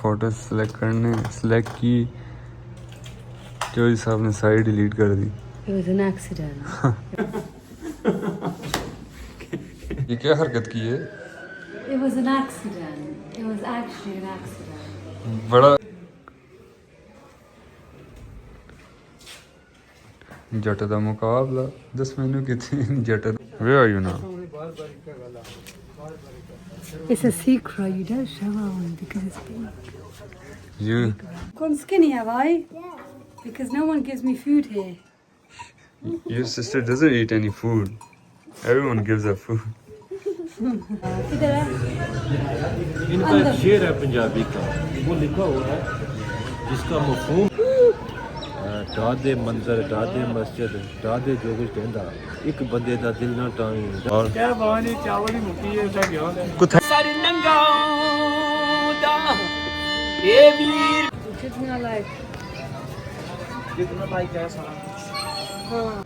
Photo select करने select की, चौधरी साहब ने सारी डिलीट कर दी। It was an accident. ये क्या हरकत की है? It was an accident. It was actually an accident. बड़ा जट दा मुकाबला 10 मैनू कितनी जट वे आर यू ना It's a secret. You don't show on because it's big. you Gone skinny, have I? Yeah. Because no one gives me food here. your sister doesn't eat any food, everyone gives her food. किधर है? इनका एक शेर है पंजाबी का, वो लिखा हुआ है जिसका मफहूम डादे मंजर डादे मस्जिद डादे जो कुछ कहता एक बंदे दा दिल ना टांगी और क्या बानी चावल ही मुकी है सा क्या कुछ सर नंगाऊदा ए वीर कितना लाइक? जितना लाइक है सारा। हाँ.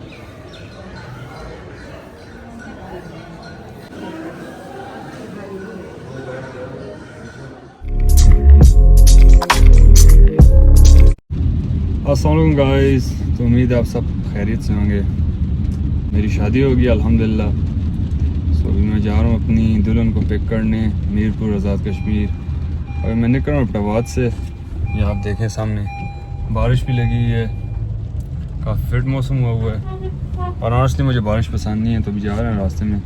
अस्सलाम गाइस, तो उम्मीद है आप सब खैरियत से होंगे। मेरी शादी होगी अल्हम्दुलिल्लाह। सो अभी मैं जा रहा हूँ अपनी दुल्हन को पिक करने मीरपुर आज़ाद कश्मीर। अभी मैं निकल रहा हूँ पटावाद से। ये आप देखें सामने बारिश भी लगी हुई है, काफ़ी फिट मौसम हुआ है और ऑनेस्टली मुझे बारिश पसंद नहीं है, तो अभी जा रहे हैं रास्ते में।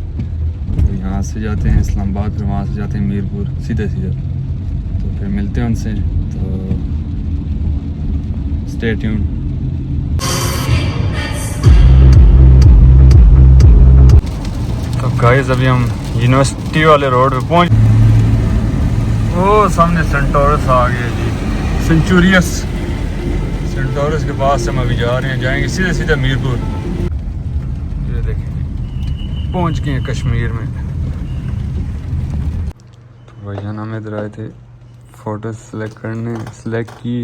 तो यहाँ से जाते हैं इस्लामाबाद, फिर वहाँ से जाते हैं मीरपुर सीधे सीधे। तो फिर मिलते हैं उनसे, तो Stay tuned. तो गाइस अभी हम यूनिवर्सिटी वाले रोड पे पहुंच, वो सामने सेंटोरस आ गया जी, सेंटोरस के पास से हम अभी जा रहे हैं, जाएंगे सीधे सीधे मीरपुर। ये देखिए पहुंच गए हैं कश्मीर में। तो भैया हम इधर आए थे फ़ोटो सेलेक्ट करने, सेलेक्ट की,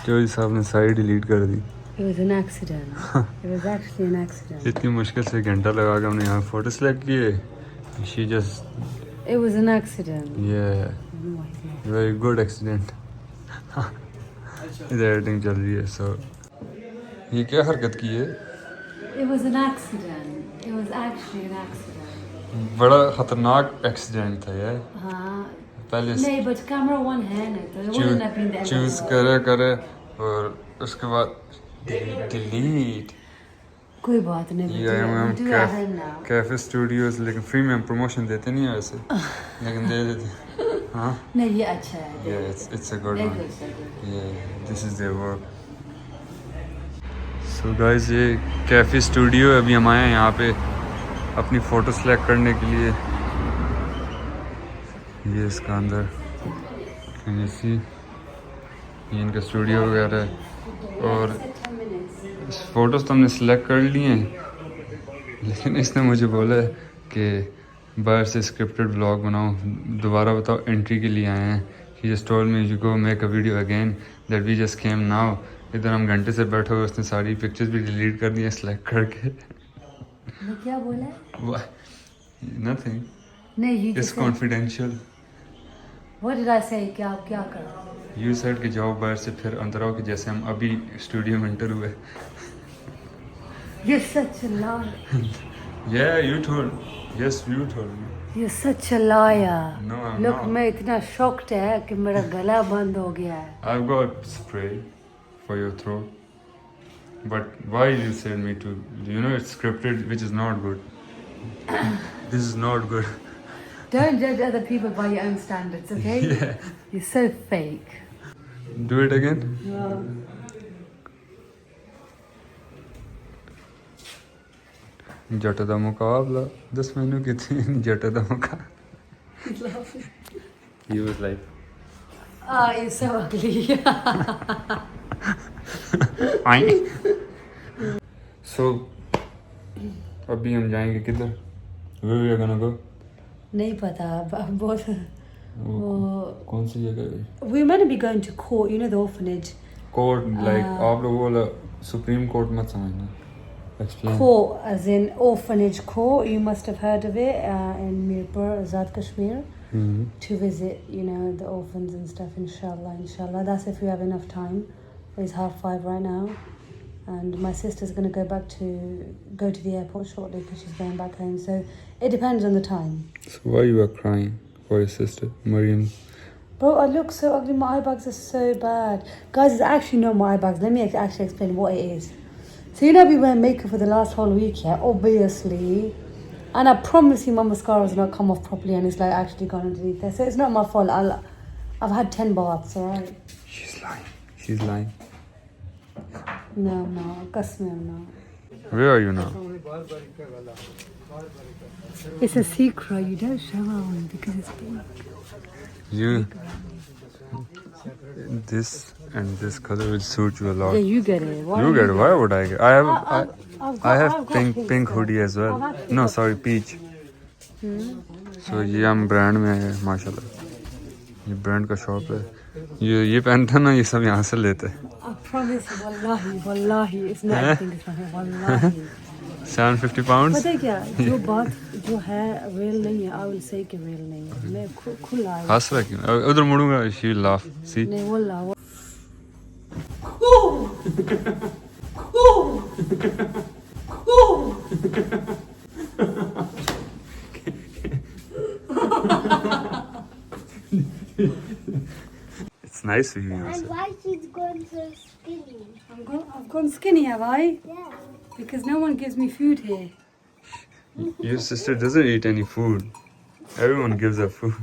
चौधरी साहब ने सारी डिलीट कर दी। It was an accident. It was actually an accident. इतनी मुश्किल से घंटा लगा के हमने यहाँ फोटो सेलेक्ट किए। She just It was an accident. very good accident. इधर एडिटिंग चल रही है। सो ये क्या हरकत की है? It was an accident. It was actually an accident. बड़ा खतरनाक एक्सीडेंट था यार। हाँ. पहले नहीं, but camera one है ना, तो it wouldn't have been the end of the choose world. करे और उसके बाद डिलीट। कोई बात नहीं, ये हम do it ahead now. Cafe studios, लेकिन फ्री में हम प्रमोशन देते नहीं है वैसे, लेकिन दे देते। हाँ नहीं, ये अच्छा है. yeah, it's a good They're one. good, they're good. Yeah, this is their work. So guys, ये कैफ़े स्टूडियो अभी हम आए हैं यहाँ पे अपनी फ़ोटो सेलेक्ट करने के लिए। ये इसका अंदर कैन यू सी, ये इनका स्टूडियो वगैरह है। और फ़ोटोज़ तो हमने सेलेक्ट कर लिए हैं, लेकिन इसने मुझे बोला है कि बाहर से स्क्रिप्टेड व्लॉग बनाओ, दोबारा बताओ एंट्री के लिए आए हैं। He just told me you go make a video again that we just came now. इधर हम घंटे से बैठे हुए, उसने सारी पिक्चर्स भी डिलीट कर दी हैं सेलेक्ट करके। मैं क्या बोला? Nothing. नहीं, you It's just said, confidential. what did I say? कि आप क्या करो? You said कि जाओ बाहर से फिर अंदर आओ, कि जैसे हम अभी स्टूडियो में एंटर हुए। You're such a liar. Yeah, you told. Yes, you told me. You're such a liar. No, I'm Look, not. मैं इतना shocked है कि मेरा गला बंद हो गया है. I've got spray for your throat. But why you said me to? You know it's scripted, which is not good. This is not good. Don't judge other people by your own standards, okay? Yeah. You're so fake. Do it again. जट दा मुकाबला 10 मैनू कितनी जट दा मुकाबला। He was like, Ah, you're so ugly. so अभी हम जाएंगे किधर? Where we are gonna go? नहीं पता, अब बहुत कौन सी जगह है? We're meant to be going to court, you know, the orphanage. Court, like आप लोग बोला सुप्रीम कोर्ट मत समझना। Explain. Court, as in orphanage court. You must have heard of it in Mirpur, Azad Kashmir. to visit, you know, the orphans and stuff. Inshallah. That's if we have enough time. It's 5:30 right now, and my sister's going to go to the airport shortly because she's going back home. So it depends on the time. So why you are crying for your sister, Mariam? Bro, I look so ugly. My eye bags are so bad. Guys, it's actually not my eye bags. Let me actually explain what it is. So you know I've been wearing makeup for the last whole week, yeah? Obviously. And I promise you my mascara's not come off properly and it's like actually gone underneath there. So it's not my fault. I've had 10 baths, alright? She's lying. No, I'm not. Qasam I'm not. Where are you now? It's a secret. You don't show on because it's big. You, this and this color will suit you a lot. Yeah, you get it. Why You get it. Why would I get? I have I've got pink hoodie as well. No, sorry, peach. So ये हम brand में है माशाल्लाह. ये brand का shop है. ये पहनता ना ये सब यहाँ से लेते हैं. I promise you, wallahi, it's not anything is wrong. Wallahi. 750 pounds. पता है क्या? जो बात जो है real नहीं है. I will say कि real नहीं है. मैं खुला है. हंस रहा क्यों? उधर मुड़ूंगा. She will laugh. See. नहीं wallah. It's nice of you. And why she's gone so skinny? I've gone skinny, have I? Yeah. Because no one gives me food here. Your sister doesn't eat any food. Everyone gives her food.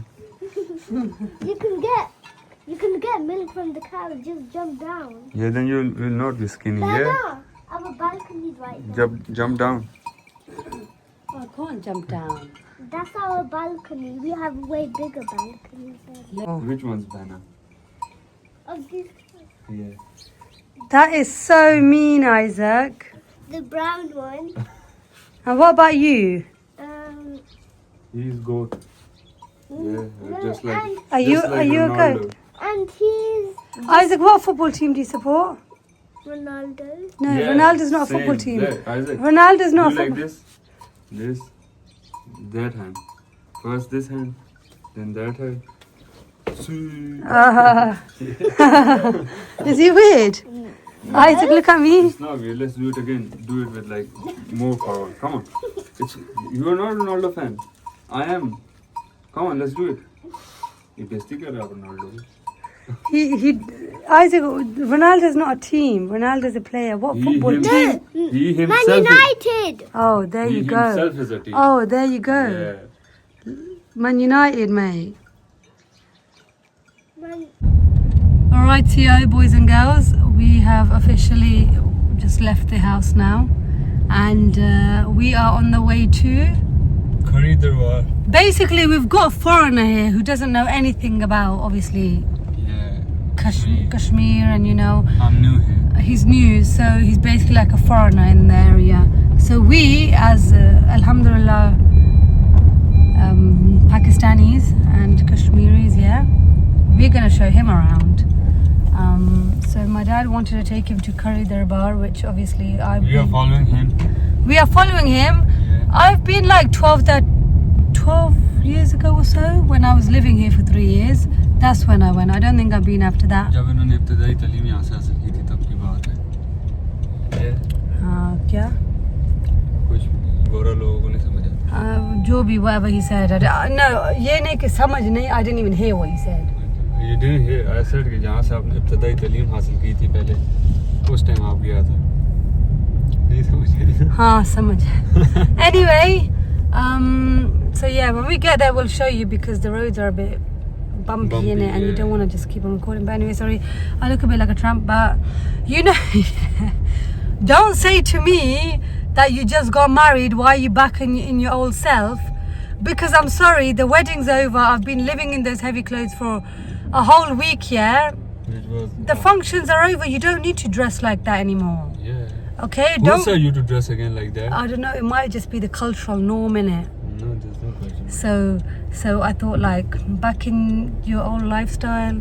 You can get milk from the cow. Just jump down. Yeah, then you will not be skinny. Yeah. Dada, our balcony right there. Jump down. I can't jump down. That's our balcony. We have way bigger balconies there. Which one's banana? Of this, Yeah. That is so mean, Isaac. the brown one. And what about you? He's goat. Yeah, just like. and, Are you just like a Ronaldo. goat? and he's Isaac, what football team do you support? Ronaldo. No, Yeah, Ronaldo's not a same. football team. There, Isaac. Ronaldo's not a Do like football. this, that hand. First this hand, then that hand. See. Is he weird? Isaac, look at me. It's not weird. Let's do it again. Do it with like more power. Come on. You are not a Ronaldo fan. I am. Come on, let's do it. You बेइज्जती कर रहा है Ronaldo. Isaac, Ronaldo's not a team. Ronaldo's a player. What football team? He Man himself. United. Oh, there He you go. himself is a team. Oh, there you go. Yeah. Man United, mate. Man, Alright, TO boys and girls, we have officially just left the house now, and we are on the way to. Curry Darbar. Basically, we've got a foreigner here who doesn't know anything about, obviously, Yeah. Kashmir, and you know, I'm new here. he's new, so he's basically like a foreigner in the area. So we, as Alhamdulillah, Pakistanis and Kashmiris, yeah, we're gonna show him around. So my dad wanted to take him to Curry Darbar, which obviously We are following him. we are following him. Yeah. I've been like 12 years ago or so, when I was living here for 3 years. That's when I went. I don't think I've been after that. जब इन्होंने इब्तिदाई तालीम यहाँ से हासिल की थी तब की बात है। क्या? कुछ गोरा लोगों को नहीं समझा। जो भी whatever he said. No, ये नहीं कि समझ नहीं. I didn't even hear what he said. You didn't hear. I said कि जहाँ से आपने इब्तिदाई तालीम हासिल की थी पहले, उस टाइम आप गया था। नहीं समझे? हाँ समझ. Anyway, so yeah, when we get there we'll show you because the roads are a bit bumpy in it, and you don't want to just keep on recording. But anyway, sorry, I look a bit like a tramp, but you know, don't say to me that you just got married. Why are you back in your old self? Because I'm sorry, the wedding's over. I've been living in those heavy clothes for a whole week, yeah? The functions are over. You don't need to dress like that anymore. Yeah. Okay? Who Don't. said you to dress again like that? I don't know. It might just be the cultural norm in it. No, there's no question. So I thought like back in your old lifestyle.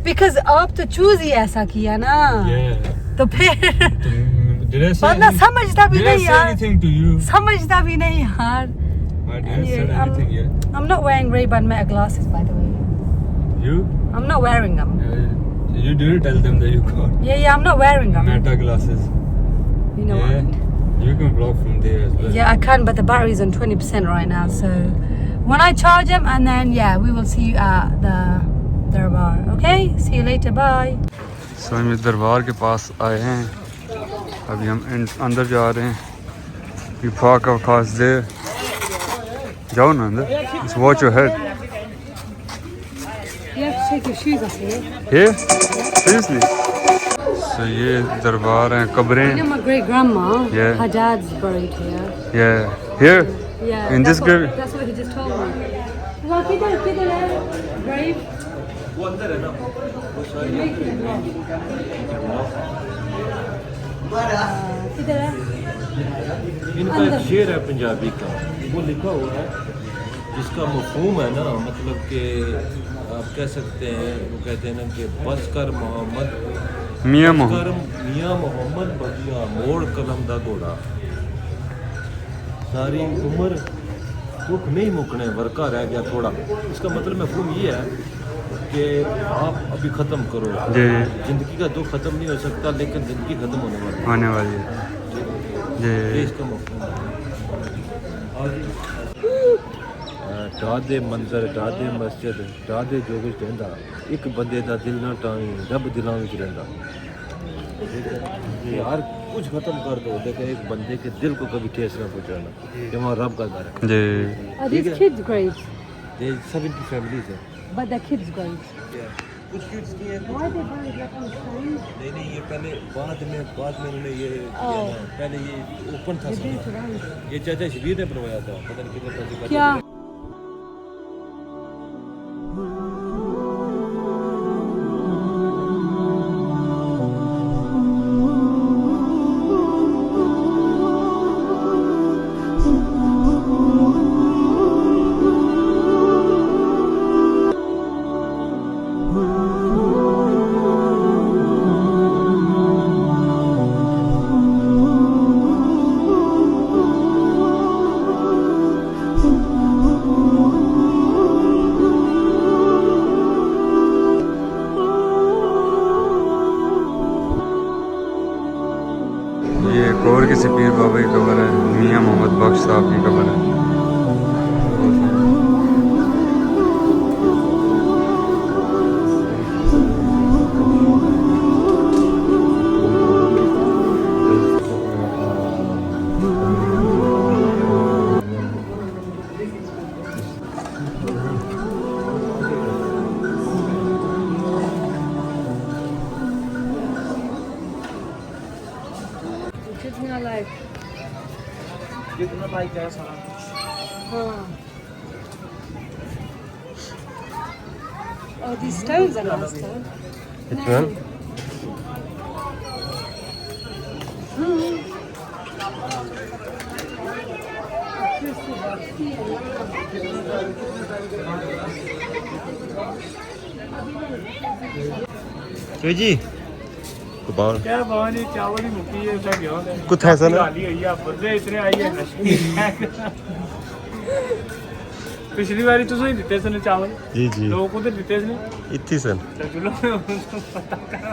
Because आप तो choose ही ऐसा किया ना. Yeah. तो फिर. Did I say वरना anything? समझता भी Did I नहीं say यार. anything to you? समझता भी नहीं यार. I didn't Anyway, say anything yet. I'm not wearing Ray-Ban Meta glasses, by the way. You? I'm not wearing them. You didn't tell them that you got Yeah, I'm not wearing them. Meta glasses. You know what? You can vlog from there as well. Yeah, I can, but the battery's on 20% right now. So when I charge them, and then yeah, we will see you at the Darbar. Okay? See you later. Bye. So हम इस दरबार के पास आए हैं. अभी हम अंदर जा रहे हैं. You park our cars there. जाओ ना अंदर. Just watch your head. You have to take your shoes off here. Here? Seriously? So ये दरबार हैं, कब्रें. You know my great grandma. Yeah. Her dad's buried here. Yeah. Here? Yeah. In this grave? That's what he just told me. Well, किधर है grave? वो अंदर है ना वो सारी किधर है? इनका एक शेर है पंजाबी का, वो लिखा हुआ है जिसका मफहूम है ना, मतलब कि आप कह सकते हैं, वो कहते हैं ना कि बस कर मोहम्मद मियाँ मियाँ मोहम्मद बदिया मोड़ कलम दा घोड़ा, सारी उम्र दुख नहीं मुकने वर्का रह गया थोड़ा। इसका मतलब मफहूम ये है कि आप अभी ख़त्म करो, ज़िंदगी का दुख ख़त्म नहीं हो सकता, लेकिन ज़िंदगी ख़त्म होने वाली है। ये इसका मफहूम है। डादे मंजर डादे मस्जिद डादे जो कुछ कहता, एक बंदे का दिल ना टाई रब दिलों में रहता। यार कुछ ख़त्म कर दो, लेकिन एक बंदे के दिल को कभी ठेस ना पहुँचाना, कि वहाँ रब का घर है। Are these kids' graves? ये सब इनकी फैमिलीज है। But they're kids' graves. कुछ किड्स की है, Why are they buried like on stones? नहीं ये पहले बाद में उन्होंने ये किया ना, पहले ये ओपन था They've been सब। surrounded. ये चाचा शबीर ने बनवाया था, पता नहीं कितने पैसे का। क्या? ये एक और किसी पीर बाबा की कब्र है, मियाँ मोहम्मद बख्श साहब की कब्र है। कितना लाइक? जितना लाइक है सारा कुछ। हाँ. Oh, these stones are nice though. Which one? जी कबाड़ क्या बहाने चावल ही मुकी है सब यहाँ पे। कुछ ऐसा ना? गाली है या बंदे इतने आई है पिछली बारी तो सही दिते सन चावल जी जी लोगों को तो दिते सन इतनी सन तो चलो पता करा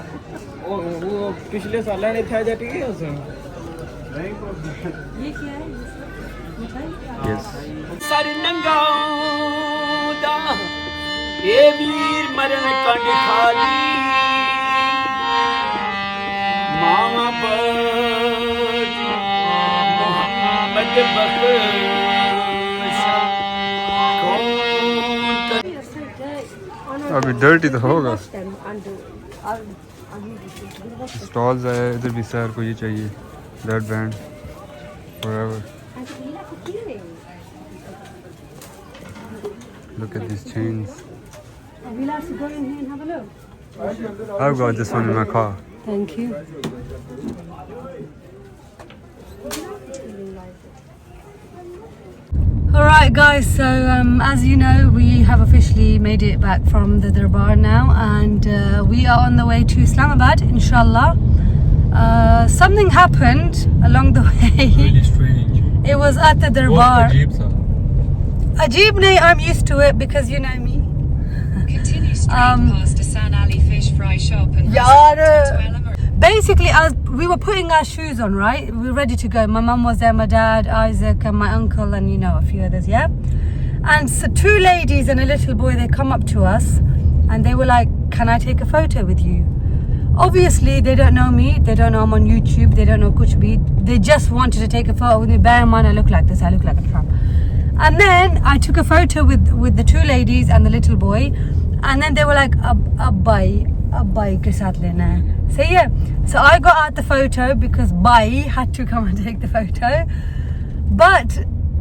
वो पिछले साल ने था जाती है उसमें नहीं को ये क्या है? मिठाई? यस सर नंगाउदा ए वीर मरण कंड खाली मामा बज मोहम्मद बख्शा कौन You're so dirty. Oh, no, अभी dirty तो we'll होगा। wash them and I'll use this. We'll wash them. Stalls है, इधर भी सर को ये चाहिए, that band forever. And you like a feeling. Look at these chains. Have you like to go in here and have a look? I've got this one in my car. Thank you. Alright guys, so as you know, we have officially made it back from the Darbar now, and we are on the way to Islamabad, inshallah. Something happened along the way. Really strange. It was at the Darbar. अजीब सा. Ajeeb nahi, I'm used to it because you know me. Continue straight past a San Ali fish fry shop and Yaar, to Elmer. basically, we were putting our shoes on, right? We were ready to go. My mum was there, my dad, Isaac, and my uncle, and you know, a few others, yeah? And so 2 ladies and a little boy, they come up to us and they were like, can I take a photo with you? Obviously, they don't know me. They don't know I'm on YouTube. They don't know kuch bhi. They just wanted to take a photo with me. Bear in mind, I look like this. I look like a tramp. And then I took a photo with the 2 ladies and the little boy. And then they were like, Abbai ke saath lena hai. So yeah. So I got out the photo because Bai had to come and take the photo. But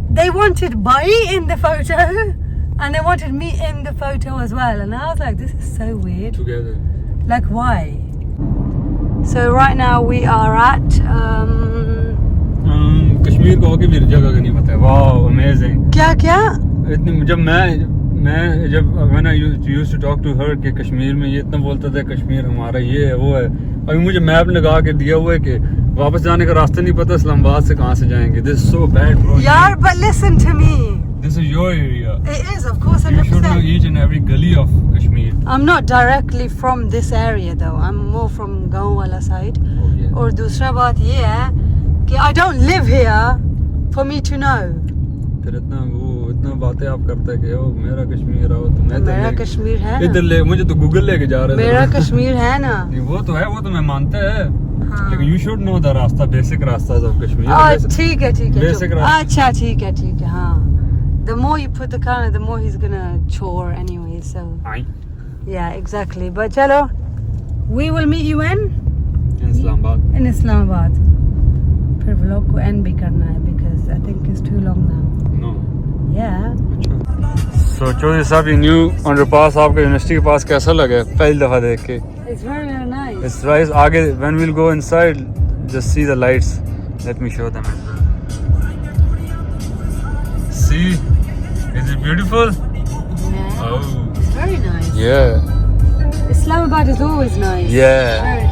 they wanted Bai in the photo. And they wanted me in the photo as well. And I was like, this is so weird. Together. Like, why? So right now we are at Kashmir को होके भी जगह का नहीं पता है. Wow, amazing. क्या इतनी जब मैं जब when I used to talk to her कि कश्मीर में ये इतना बोलता था कश्मीर हमारा ये है वो है. अभी मुझे मैप लगा के दिया हुआ है कि वापस जाने का रास्ता नहीं पता इस्लामाबाद से कहाँ से जाएंगे. This is so bad, bro. यार, but listen to me. This is your area. It is, of course, You should know 100%. each and every gully of Kashmir. I'm not directly from this area though. I'm more from गाँव वाला side. Oh, yeah. और दूसरा बात ये है कि I don't live here for me to know. फिर इतना बातें आप करते हैं कि ओ मेरा कश्मीर आओ तो मैं मेरा कश्मीर है इधर ना. ले मुझे तो गूगल लेके जा रहे थे. मेरा कश्मीर है ना. नहीं वो तो है वो तो मैं मानता है. हाँ. लेकिन यू शुड नो द रास्ता बेसिक रास्ता ऑफ कश्मीर. ठीक है Basic तो- रास्ता. अच्छा ठीक है हाँ. The more you put the car, the more he's gonna chore anyway. So I yeah, exactly. But chalo, we will meet you in Islamabad. Islamabad. फिर vlog को end भी करना है because I think it's too long now. No. Yeah. So Chaudhary साहब ये new underpass आपके university के पास कैसा लगा पहली दफा देख के? It's very very nice. It's right आगे when we'll go inside just see the lights. Let me show them. See, is it beautiful? Yeah. Oh It's very nice. yeah. Islamabad is always nice. Yeah. Very